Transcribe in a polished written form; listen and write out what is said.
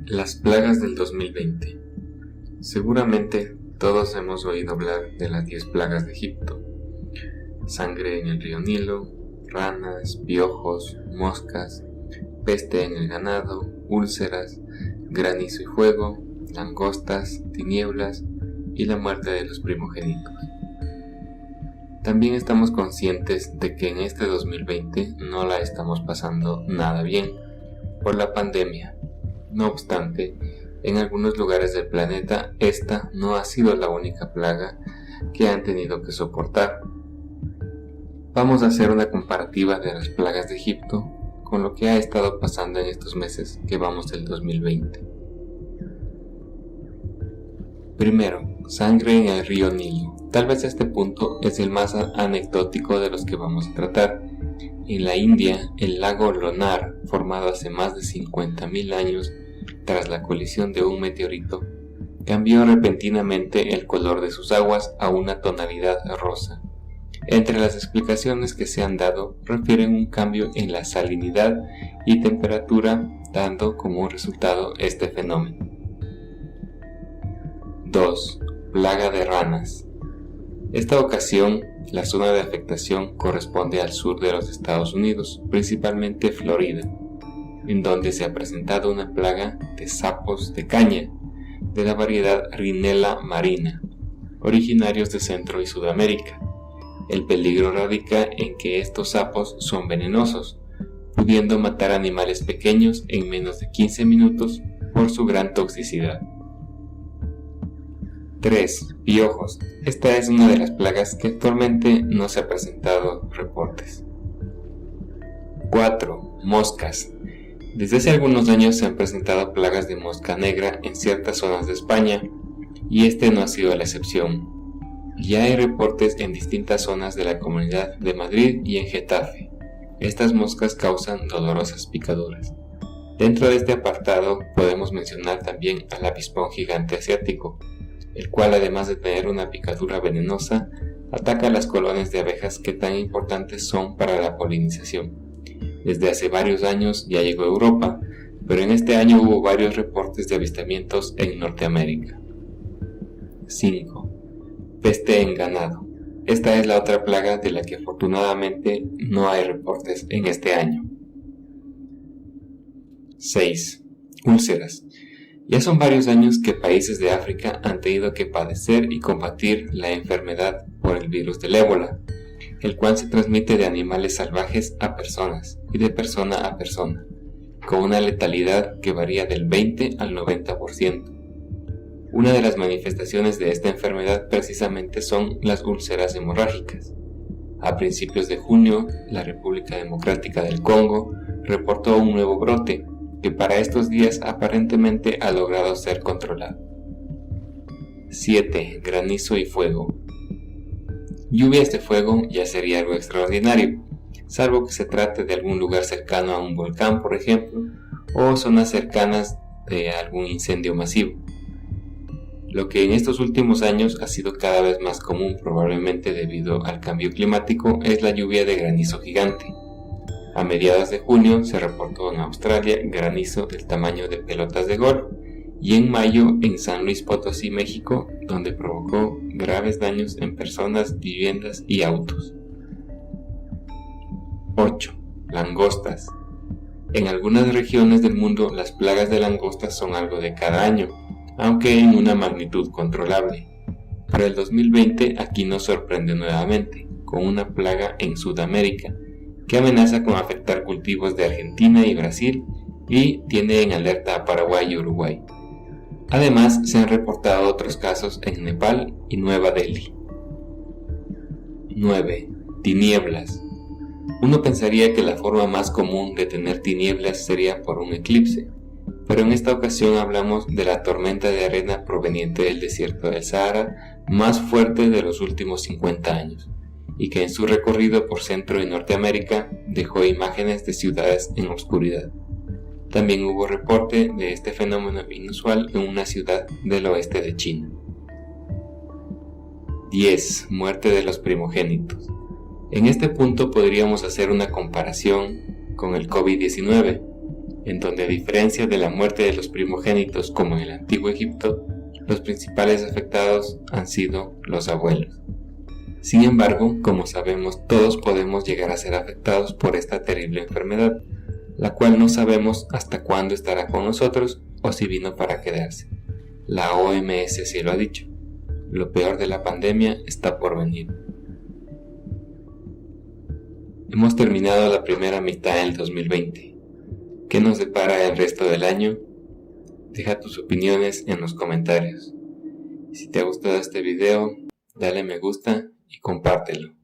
Las plagas del 2020. Seguramente todos hemos oído hablar de las 10 plagas de Egipto. Sangre en el río Nilo, ranas, piojos, moscas, peste en el ganado, úlceras, granizo y fuego, langostas, tinieblas y la muerte de los primogénitos. También estamos conscientes de que en este 2020 no la estamos pasando nada bien por la pandemia. No obstante, en algunos lugares del planeta esta no ha sido la única plaga que han tenido que soportar. Vamos a hacer una comparativa de las plagas de Egipto con lo que ha estado pasando en estos meses que vamos del 2020. Primero, sangre en el río Nilo. Tal vez este punto es el más anecdótico de los que vamos a tratar. En la India, el lago Lonar, formado hace más de 50.000 años tras la colisión de un meteorito, cambió repentinamente el color de sus aguas a una tonalidad rosa. Entre las explicaciones que se han dado refieren un cambio en la salinidad y temperatura, dando como resultado este fenómeno. 2. Plaga de ranas. Esta ocasión, la zona de afectación corresponde al sur de los Estados Unidos, principalmente Florida, en donde se ha presentado una plaga de sapos de caña, de la variedad Rhinella marina, originarios de Centro y Sudamérica. El peligro radica en que estos sapos son venenosos, pudiendo matar animales pequeños en menos de 15 minutos por su gran toxicidad. 3. Piojos. Esta es una de las plagas que actualmente no se ha presentado reportes. 4. Moscas. Desde hace algunos años se han presentado plagas de mosca negra en ciertas zonas de España, y este no ha sido la excepción. Ya hay reportes en distintas zonas de la Comunidad de Madrid y en Getafe. Estas moscas causan dolorosas picaduras. Dentro de este apartado podemos mencionar también al avispón gigante asiático, el cual, además de tener una picadura venenosa, ataca las colonias de abejas que tan importantes son para la polinización. Desde hace varios años ya llegó a Europa, pero en este año hubo varios reportes de avistamientos en Norteamérica. 5. Peste en ganado. Esta es la otra plaga de la que afortunadamente no hay reportes en este año. 6. Úlceras. Ya son varios años que países de África han tenido que padecer y combatir la enfermedad por el virus del ébola, el cual se transmite de animales salvajes a personas y de persona a persona, con una letalidad que varía del 20 al 90%. Una de las manifestaciones de esta enfermedad precisamente son las úlceras hemorrágicas. A principios de junio, la República Democrática del Congo reportó un nuevo brote, que para estos días aparentemente ha logrado ser controlado. 7. Granizo y fuego. Lluvias de fuego ya sería algo extraordinario, salvo que se trate de algún lugar cercano a un volcán, por ejemplo, o zonas cercanas de algún incendio masivo. Lo que en estos últimos años ha sido cada vez más común, probablemente debido al cambio climático, es la lluvia de granizo gigante. A mediados de junio se reportó en Australia granizo del tamaño de pelotas de golf, y en mayo en San Luis Potosí, México, donde provocó graves daños en personas, viviendas y autos. 8. Langostas. En algunas regiones del mundo las plagas de langostas son algo de cada año, aunque en una magnitud controlable. Pero el 2020 aquí nos sorprende nuevamente, con una plaga en Sudamérica, que amenaza con afectar cultivos de Argentina y Brasil y tiene en alerta a Paraguay y Uruguay. Además, se han reportado otros casos en Nepal y Nueva Delhi. 9. Tinieblas. Uno pensaría que la forma más común de tener tinieblas sería por un eclipse, pero en esta ocasión hablamos de la tormenta de arena proveniente del desierto del Sahara más fuerte de los últimos 50 años, y que en su recorrido por Centro y Norteamérica dejó imágenes de ciudades en oscuridad. También hubo reporte de este fenómeno inusual en una ciudad del oeste de China. 10. Muerte de los primogénitos. En este punto podríamos hacer una comparación con el COVID-19. en donde a diferencia de la muerte de los primogénitos como en el antiguo Egipto, los principales afectados han sido los abuelos. Sin embargo, como sabemos, todos podemos llegar a ser afectados por esta terrible enfermedad, la cual no sabemos hasta cuándo estará con nosotros o si vino para quedarse. La OMS sí lo ha dicho. Lo peor de la pandemia está por venir. Hemos terminado la primera mitad del 2020. ¿Qué nos depara el resto del año? Deja tus opiniones en los comentarios. Si te ha gustado este video, dale me gusta y compártelo.